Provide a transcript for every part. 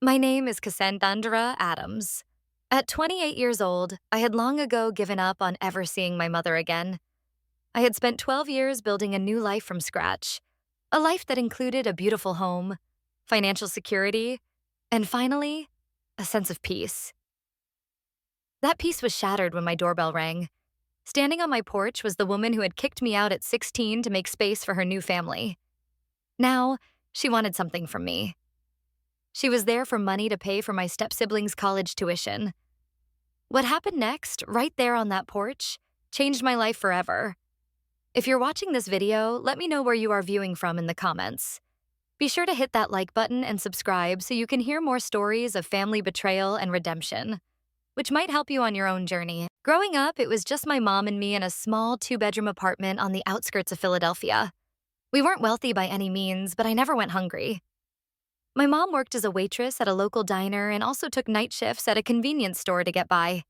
My name is Cassandra Adams. At 28 years old, I had long ago given up on ever seeing my mother again. I had spent 12 years building a new life from scratch, a life that included a beautiful home, financial security, and finally, a sense of peace. That peace was shattered when my doorbell rang. Standing on my porch was the woman who had kicked me out at 16 to make space for her new family. Now, she wanted something from me. She was there for money to pay for my step-siblings' college tuition. What happened next, right there on that porch, changed my life forever. If you're watching this video, let me know where you are viewing from in the comments. Be sure to hit that like button and subscribe so you can hear more stories of family betrayal and redemption, which might help you on your own journey. Growing up, it was just my mom and me in a small 2-bedroom apartment on the outskirts of Philadelphia. We weren't wealthy by any means, but I never went hungry. My mom worked as a waitress at a local diner and also took night shifts at a convenience store to get by.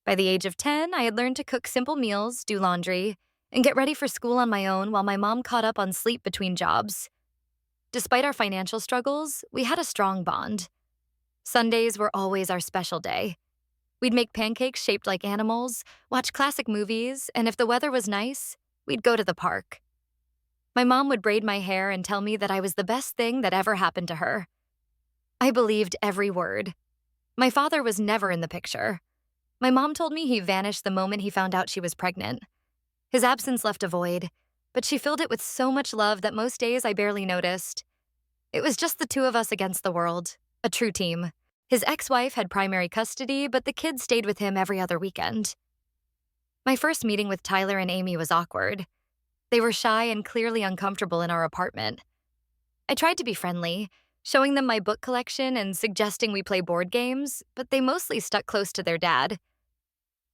By the age of 10, I had learned to cook simple meals, do laundry, and get ready for school on my own while my mom caught up on sleep between jobs. Despite our financial struggles, we had a strong bond. Sundays were always our special day. We'd make pancakes shaped like animals, watch classic movies, and if the weather was nice, we'd go to the park. My mom would braid my hair and tell me that I was the best thing that ever happened to her. I believed every word. My father was never in the picture. My mom told me he vanished the moment he found out she was pregnant. His absence left a void, but she filled it with so much love that most days I barely noticed. It was just the two of us against the world, a true team. His ex-wife had primary custody, but the kids stayed with him every other weekend. My first meeting with Tyler and Amy was awkward. They were shy and clearly uncomfortable in our apartment. I tried to be friendly, showing them my book collection and suggesting we play board games, but they mostly stuck close to their dad.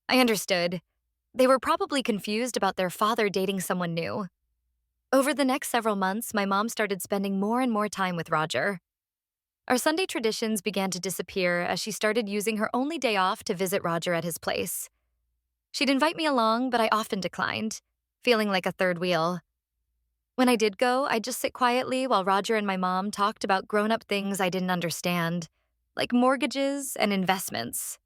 I understood. They were probably confused about their father dating someone new. Over the next several months, my mom started spending more and more time with Roger. Our Sunday traditions began to disappear as she started using her only day off to visit Roger at his place. She'd invite me along, but I often declined, feeling like a third wheel. When I did go, I'd just sit quietly while Roger and my mom talked about grown-up things I didn't understand, like mortgages and investments.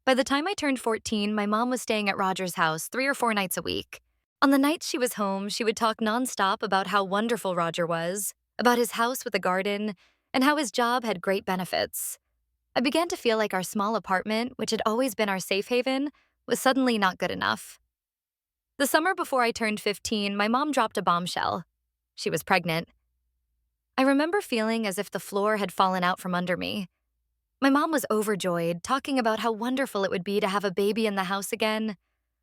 By the time I turned 14, my mom was staying at Roger's house 3 or 4 nights a week. On the nights she was home, she would talk nonstop about how wonderful Roger was, about his house with a garden, and how his job had great benefits. I began to feel like our small apartment, which had always been our safe haven, was suddenly not good enough. The summer before I turned 15, my mom dropped a bombshell. She was pregnant. I remember feeling as if the floor had fallen out from under me. My mom was overjoyed, talking about how wonderful it would be to have a baby in the house again,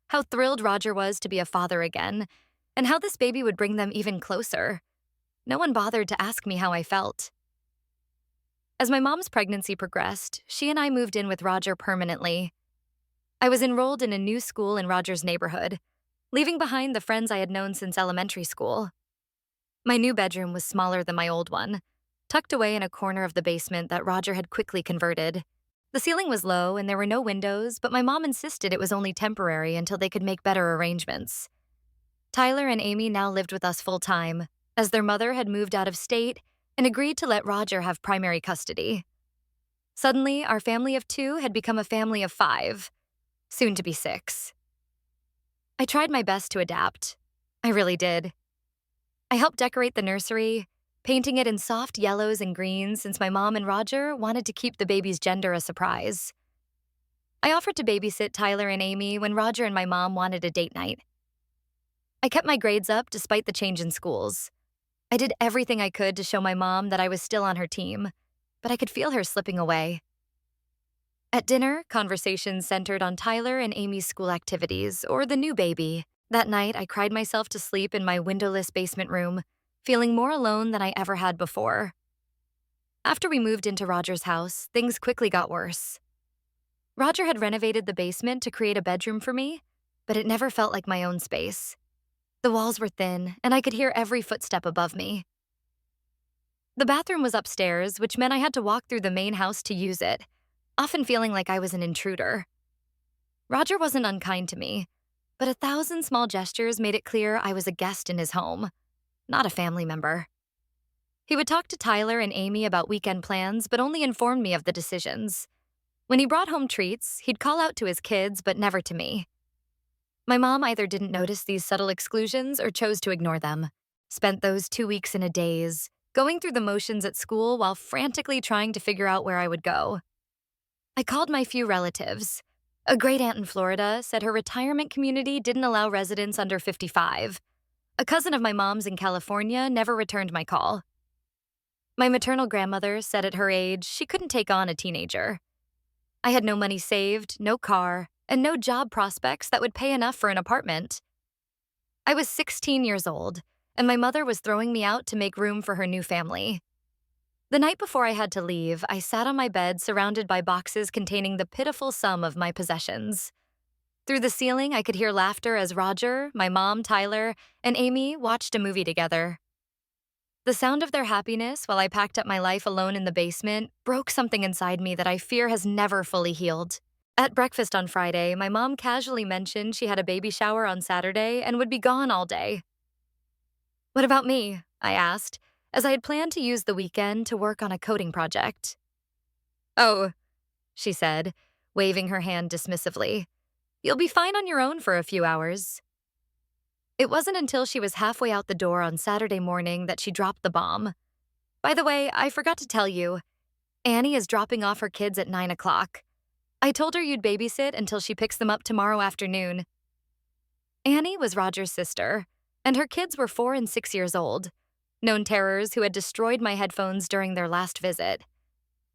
how thrilled Roger was to be a father again, and how this baby would bring them even closer. No one bothered to ask me how I felt. As my mom's pregnancy progressed, she and I moved in with Roger permanently. I was enrolled in a new school in Roger's neighborhood, leaving behind the friends I had known since elementary school. My new bedroom was smaller than my old one, tucked away in a corner of the basement that Roger had quickly converted. The ceiling was low and there were no windows, but my mom insisted it was only temporary until they could make better arrangements. Tyler and Amy now lived with us full-time, as their mother had moved out of state and agreed to let Roger have primary custody. Suddenly, our family of 2 had become a family of 5, soon to be 6. I tried my best to adapt. I really did. I helped decorate the nursery, painting it in soft yellows and greens since my mom and Roger wanted to keep the baby's gender a surprise. I offered to babysit Tyler and Amy when Roger and my mom wanted a date night. I kept my grades up despite the change in schools. I did everything I could to show my mom that I was still on her team, but I could feel her slipping away. At dinner, conversations centered on Tyler and Amy's school activities or the new baby. That night, I cried myself to sleep in my windowless basement room, feeling more alone than I ever had before. After we moved into Roger's house, things quickly got worse. Roger had renovated the basement to create a bedroom for me, but it never felt like my own space. The walls were thin, and I could hear every footstep above me. The bathroom was upstairs, which meant I had to walk through the main house to use it, often feeling like I was an intruder. Roger wasn't unkind to me, but 1,000 small gestures made it clear I was a guest in his home, not a family member. He would talk to Tyler and Amy about weekend plans, but only informed me of the decisions. When he brought home treats, he'd call out to his kids, but never to me. My mom either didn't notice these subtle exclusions or chose to ignore them. Spent those 2 weeks in a daze, going through the motions at school while frantically trying to figure out where I would go. I called my few relatives. A great aunt in Florida said her retirement community didn't allow residents under 55. A cousin of my mom's in California never returned my call. My maternal grandmother said at her age she couldn't take on a teenager. I had no money saved, no car, and no job prospects that would pay enough for an apartment. I was 16 years old, and my mother was throwing me out to make room for her new family. The night before I had to leave, I sat on my bed surrounded by boxes containing the pitiful sum of my possessions. Through the ceiling, I could hear laughter as Roger, my mom, Tyler, and Amy watched a movie together. The sound of their happiness while I packed up my life alone in the basement broke something inside me that I fear has never fully healed. At breakfast on Friday, my mom casually mentioned she had a baby shower on Saturday and would be gone all day. "What about me?" I asked, as I had planned to use the weekend to work on a coding project. "Oh," she said, waving her hand dismissively. "You'll be fine on your own for a few hours." It wasn't until she was halfway out the door on Saturday morning that she dropped the bomb. "By the way, I forgot to tell you, Annie is dropping off her kids at 9 o'clock. I told her you'd babysit until she picks them up tomorrow afternoon." Annie was Roger's sister, and her kids were 4 and 6 years old, known terrors who had destroyed my headphones during their last visit.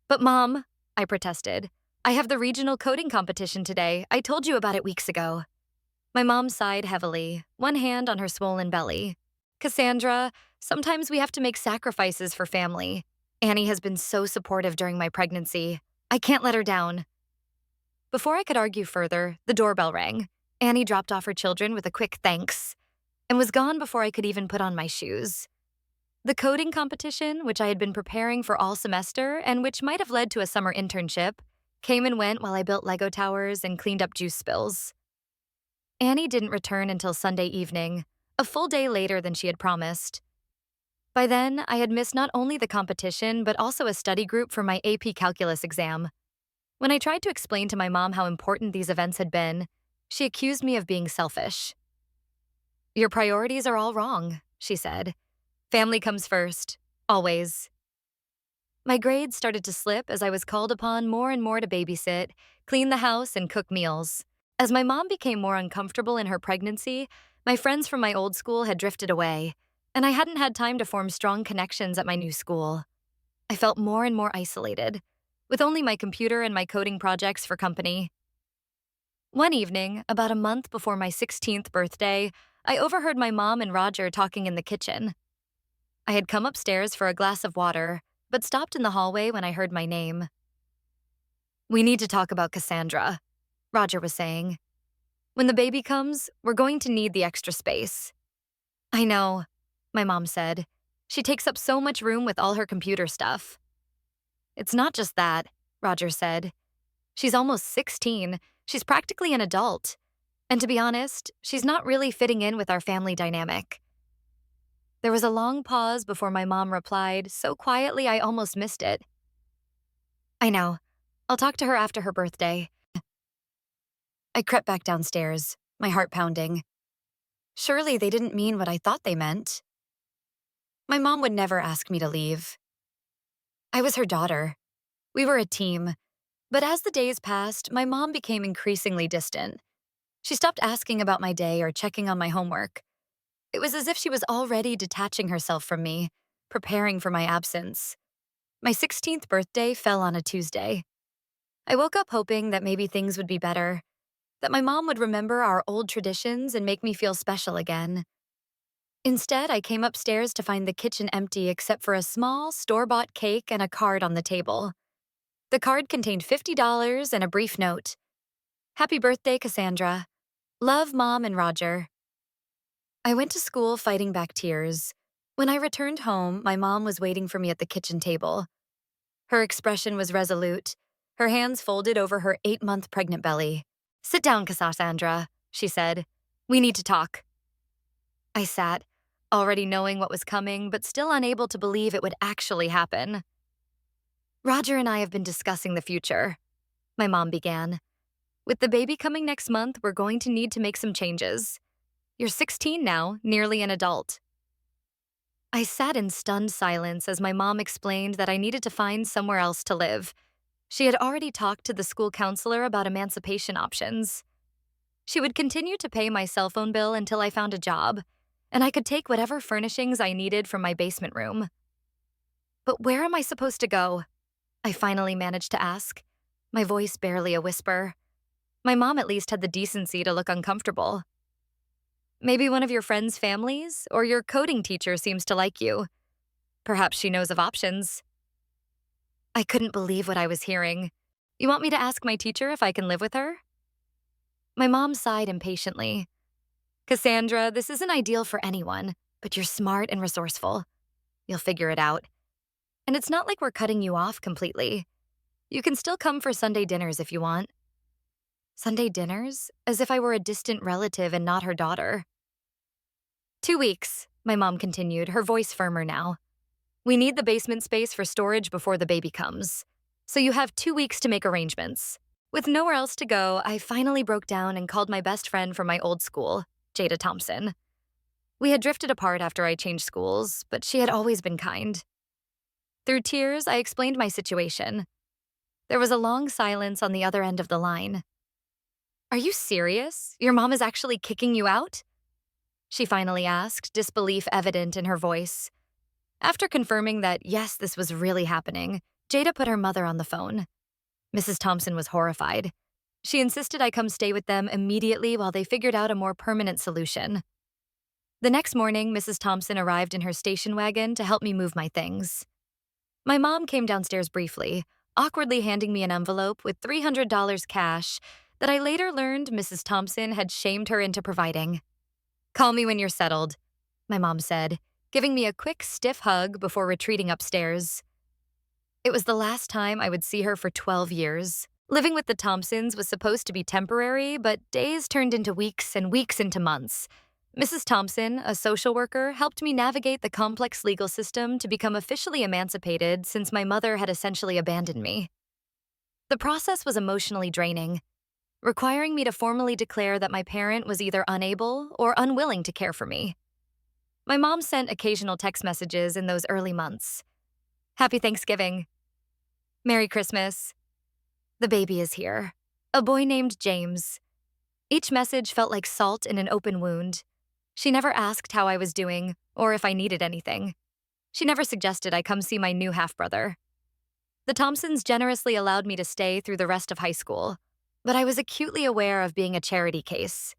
"But Mom," I protested, "I have the regional coding competition today. I told you about it weeks ago." My mom sighed heavily, one hand on her swollen belly. "Cassandra, sometimes we have to make sacrifices for family. Annie has been so supportive during my pregnancy. I can't let her down." Before I could argue further, the doorbell rang. Annie dropped off her children with a quick thanks and was gone before I could even put on my shoes. The coding competition, which I had been preparing for all semester and which might have led to a summer internship, came and went while I built Lego towers and cleaned up juice spills. Annie didn't return until Sunday evening, a full day later than she had promised. By then, I had missed not only the competition, but also a study group for my AP Calculus exam. When I tried to explain to my mom how important these events had been, she accused me of being selfish. "Your priorities are all wrong," she said. "Family comes first, always." My grades started to slip as I was called upon more and more to babysit, clean the house, and cook meals. As my mom became more uncomfortable in her pregnancy, my friends from my old school had drifted away, and I hadn't had time to form strong connections at my new school. I felt more and more isolated, with only my computer and my coding projects for company. One evening, about a month before my 16th birthday, I overheard my mom and Roger talking in the kitchen. I had come upstairs for a glass of water, but stopped in the hallway when I heard my name. "We need to talk about Cassandra," Roger was saying. "When the baby comes, we're going to need the extra space." "I know," my mom said. "She takes up so much room with all her computer stuff." "It's not just that," Roger said. "She's almost 16. She's practically an adult. And to be honest, she's not really fitting in with our family dynamic." There was a long pause before my mom replied, so quietly I almost missed it. "I know. I'll talk to her after her birthday." I crept back downstairs, my heart pounding. Surely they didn't mean what I thought they meant. My mom would never ask me to leave. I was her daughter. We were a team. But as the days passed, my mom became increasingly distant. She stopped asking about my day or checking on my homework. It was as if she was already detaching herself from me, preparing for my absence. My 16th birthday fell on a Tuesday. I woke up hoping that maybe things would be better, that my mom would remember our old traditions and make me feel special again. Instead, I came upstairs to find the kitchen empty except for a small, store-bought cake and a card on the table. The card contained $50 and a brief note. "Happy birthday, Cassandra. Love, Mom and Roger." I went to school fighting back tears. When I returned home, my mom was waiting for me at the kitchen table. Her expression was resolute, her hands folded over her 8-month pregnant belly. "Sit down, Cassandra," she said. "We need to talk." I sat, already knowing what was coming, but still unable to believe it would actually happen. Roger and I have been discussing the future, my mom began. With the baby coming next month, we're going to need to make some changes. You're 16 now, nearly an adult. I sat in stunned silence as my mom explained that I needed to find somewhere else to live. She had already talked to the school counselor about emancipation options. She would continue to pay my cell phone bill until I found a job, and I could take whatever furnishings I needed from my basement room. But where am I supposed to go? I finally managed to ask, my voice barely a whisper. My mom at least had the decency to look uncomfortable. Maybe one of your friends' families, or your coding teacher seems to like you. Perhaps she knows of options. I couldn't believe what I was hearing. You want me to ask my teacher if I can live with her? My mom sighed impatiently. Cassandra, this isn't ideal for anyone, but you're smart and resourceful. You'll figure it out. And it's not like we're cutting you off completely. You can still come for Sunday dinners if you want. Sunday dinners? As if I were a distant relative and not her daughter. 2 weeks, my mom continued, her voice firmer now. We need the basement space for storage before the baby comes. So you have 2 weeks to make arrangements. With nowhere else to go, I finally broke down and called my best friend from my old school, Jada Thompson. We had drifted apart after I changed schools, but she had always been kind. Through tears, I explained my situation. There was a long silence on the other end of the line. Are you serious? Your mom is actually kicking you out? She finally asked, disbelief evident in her voice. After confirming that, yes, this was really happening, Jada put her mother on the phone. Mrs. Thompson was horrified. She insisted I come stay with them immediately while they figured out a more permanent solution. The next morning, Mrs. Thompson arrived in her station wagon to help me move my things. My mom came downstairs briefly, awkwardly handing me an envelope with $300 cash that I later learned Mrs. Thompson had shamed her into providing. Call me when you're settled, my mom said, giving me a quick, stiff hug before retreating upstairs. It was the last time I would see her for 12 years. Living with the Thompsons was supposed to be temporary, but days turned into weeks and weeks into months. Mrs. Thompson, a social worker, helped me navigate the complex legal system to become officially emancipated since my mother had essentially abandoned me. The process was emotionally draining, requiring me to formally declare that my parent was either unable or unwilling to care for me. My mom sent occasional text messages in those early months. Happy Thanksgiving. Merry Christmas. The baby is here. A boy named James. Each message felt like salt in an open wound. She never asked how I was doing or if I needed anything. She never suggested I come see my new half-brother. The Thompsons generously allowed me to stay through the rest of high school, but I was acutely aware of being a charity case.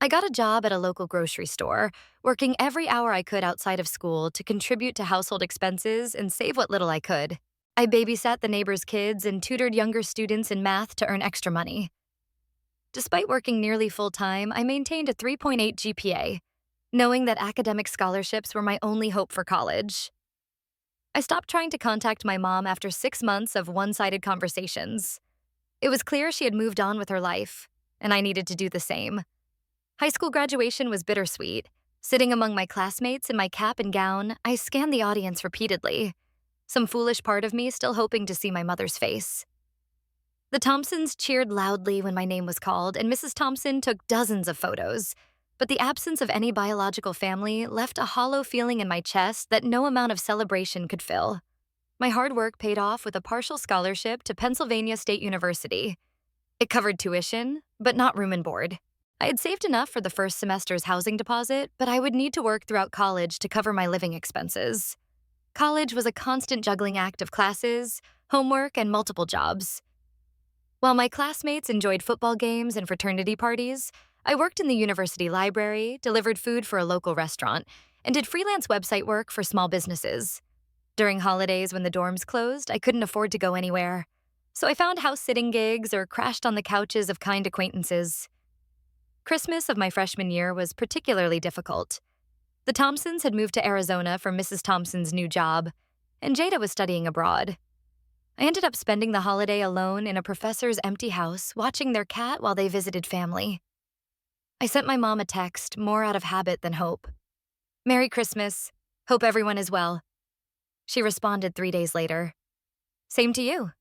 I got a job at a local grocery store, working every hour I could outside of school to contribute to household expenses and save what little I could. I babysat the neighbors' kids and tutored younger students in math to earn extra money. Despite working nearly full-time, I maintained a 3.8 GPA, knowing that academic scholarships were my only hope for college. I stopped trying to contact my mom after 6 months of one-sided conversations. It was clear she had moved on with her life, and I needed to do the same. High school graduation was bittersweet. Sitting among my classmates in my cap and gown, I scanned the audience repeatedly, some foolish part of me still hoping to see my mother's face. The Thompsons cheered loudly when my name was called, and Mrs. Thompson took dozens of photos, but the absence of any biological family left a hollow feeling in my chest that no amount of celebration could fill. My hard work paid off with a partial scholarship to Pennsylvania State University. It covered tuition, but not room and board. I had saved enough for the first semester's housing deposit, but I would need to work throughout college to cover my living expenses. College was a constant juggling act of classes, homework, and multiple jobs. While my classmates enjoyed football games and fraternity parties, I worked in the university library, delivered food for a local restaurant, and did freelance website work for small businesses. During holidays when the dorms closed, I couldn't afford to go anywhere, so I found house-sitting gigs or crashed on the couches of kind acquaintances. Christmas of my freshman year was particularly difficult. The Thompsons had moved to Arizona for Mrs. Thompson's new job, and Jada was studying abroad. I ended up spending the holiday alone in a professor's empty house, watching their cat while they visited family. I sent my mom a text, more out of habit than hope. Merry Christmas. Hope everyone is well. She responded 3 days later. Same to you.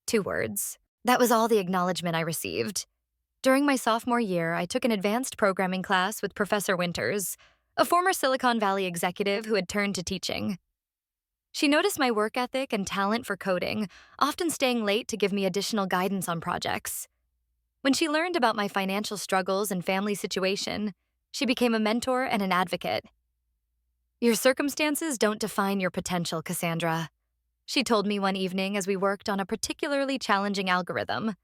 2 words. That was all the acknowledgement I received. During my sophomore year, I took an advanced programming class with Professor Winters, a former Silicon Valley executive who had turned to teaching. She noticed my work ethic and talent for coding, often staying late to give me additional guidance on projects. When she learned about my financial struggles and family situation, she became a mentor and an advocate. Your circumstances don't define your potential, Cassandra. She told me one evening as we worked on a particularly challenging algorithm.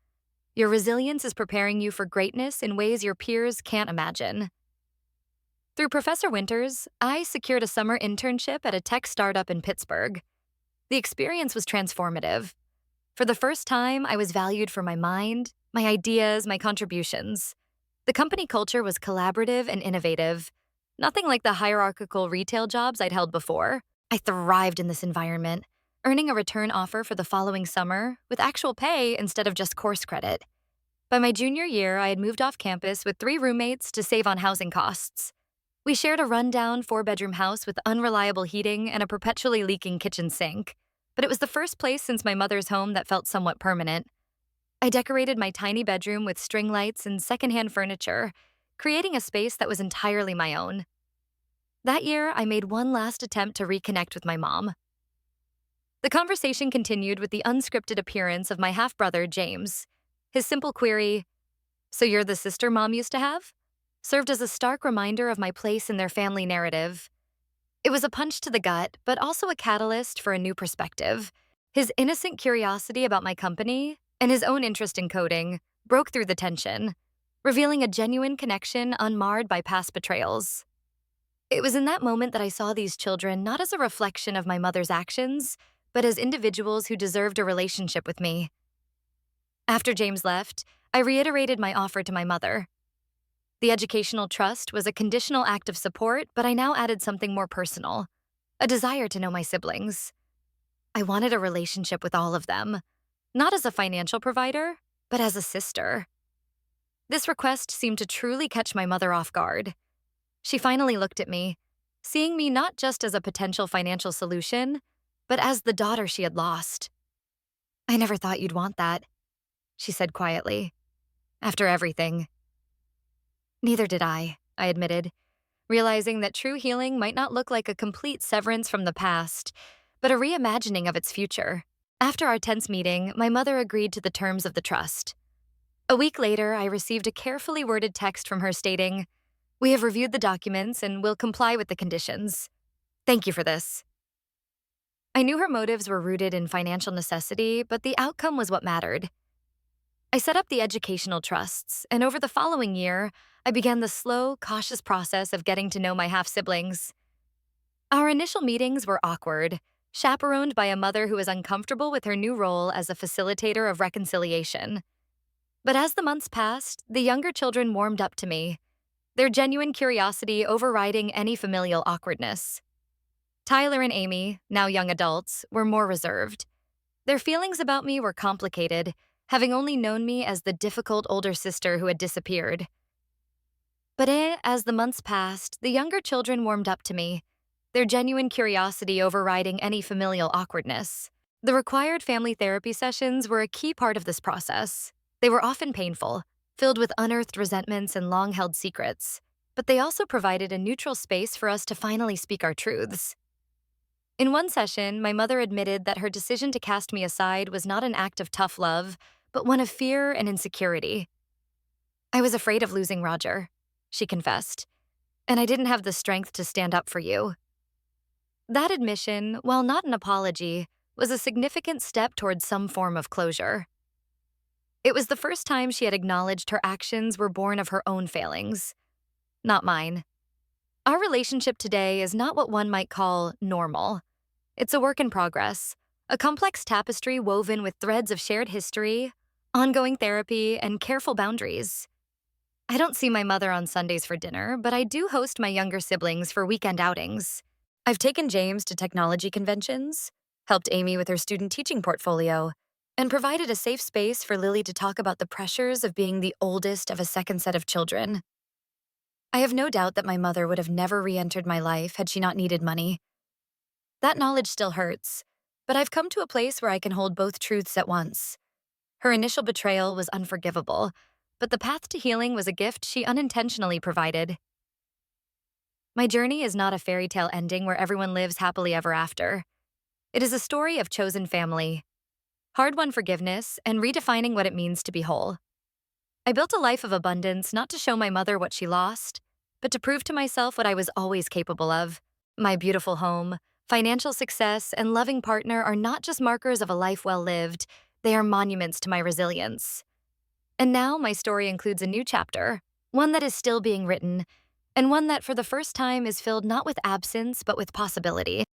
Your resilience is preparing you for greatness in ways your peers can't imagine. Through Professor Winters, I secured a summer internship at a tech startup in Pittsburgh. The experience was transformative. For the first time, I was valued for my mind, my ideas, my contributions. The company culture was collaborative and innovative, nothing like the hierarchical retail jobs I'd held before. I thrived in this environment, earning a return offer for the following summer with actual pay instead of just course credit. By my junior year, I had moved off campus with 3 roommates to save on housing costs. We shared a rundown 4-bedroom house with unreliable heating and a perpetually leaking kitchen sink, but it was the first place since my mother's home that felt somewhat permanent. I decorated my tiny bedroom with string lights and secondhand furniture, creating a space that was entirely my own. That year, I made one last attempt to reconnect with my mom. The conversation continued with the unscripted appearance of my half-brother, James. His simple query, "So you're the sister Mom used to have?" served as a stark reminder of my place in their family narrative. It was a punch to the gut, but also a catalyst for a new perspective. His innocent curiosity about my company and his own interest in coding broke through the tension, revealing a genuine connection unmarred by past betrayals. It was in that moment that I saw these children not as a reflection of my mother's actions, but as individuals who deserved a relationship with me. After James left, I reiterated my offer to my mother. The educational trust was a conditional act of support, but I now added something more personal, a desire to know my siblings. I wanted a relationship with all of them, not as a financial provider, but as a sister. This request seemed to truly catch my mother off guard. She finally looked at me, seeing me not just as a potential financial solution, but as the daughter she had lost. "I never thought you'd want that," she said quietly. "After everything." "Neither did I admitted, realizing that true healing might not look like a complete severance from the past, but a reimagining of its future. After our tense meeting, my mother agreed to the terms of the trust. A week later, I received a carefully worded text from her stating, "We have reviewed the documents and will comply with the conditions. Thank you for this." I knew her motives were rooted in financial necessity, but the outcome was what mattered. I set up the educational trusts, and over the following year, I began the slow, cautious process of getting to know my half-siblings. Our initial meetings were awkward, chaperoned by a mother who was uncomfortable with her new role as a facilitator of reconciliation. But as the months passed, the younger children warmed up to me, their genuine curiosity overriding any familial awkwardness. Tyler and Amy, now young adults, were more reserved. Their feelings about me were complicated, having only known me as the difficult older sister who had disappeared. But as the months passed, the younger children warmed up to me, their genuine curiosity overriding any familial awkwardness. The required family therapy sessions were a key part of this process. They were often painful, filled with unearthed resentments and long-held secrets, but they also provided a neutral space for us to finally speak our truths. In one session, my mother admitted that her decision to cast me aside was not an act of tough love, but one of fear and insecurity. "I was afraid of losing Roger," she confessed, "and I didn't have the strength to stand up for you." That admission, while not an apology, was a significant step towards some form of closure. It was the first time she had acknowledged her actions were born of her own failings, not mine. Our relationship today is not what one might call normal. It's a work in progress, a complex tapestry woven with threads of shared history, ongoing therapy, and careful boundaries. I don't see my mother on Sundays for dinner, but I do host my younger siblings for weekend outings. I've taken James to technology conventions, helped Amy with her student teaching portfolio, and provided a safe space for Lily to talk about the pressures of being the oldest of a second set of children. I have no doubt that my mother would have never re-entered my life had she not needed money. That knowledge still hurts, but I've come to a place where I can hold both truths at once. Her initial betrayal was unforgivable, but the path to healing was a gift she unintentionally provided. My journey is not a fairy tale ending where everyone lives happily ever after. It is a story of chosen family, hard-won forgiveness, and redefining what it means to be whole. I built a life of abundance not to show my mother what she lost, but to prove to myself what I was always capable of. My beautiful home, financial success, and loving partner are not just markers of a life well lived, they are monuments to my resilience. And now my story includes a new chapter, one that is still being written, and one that for the first time is filled not with absence but with possibility.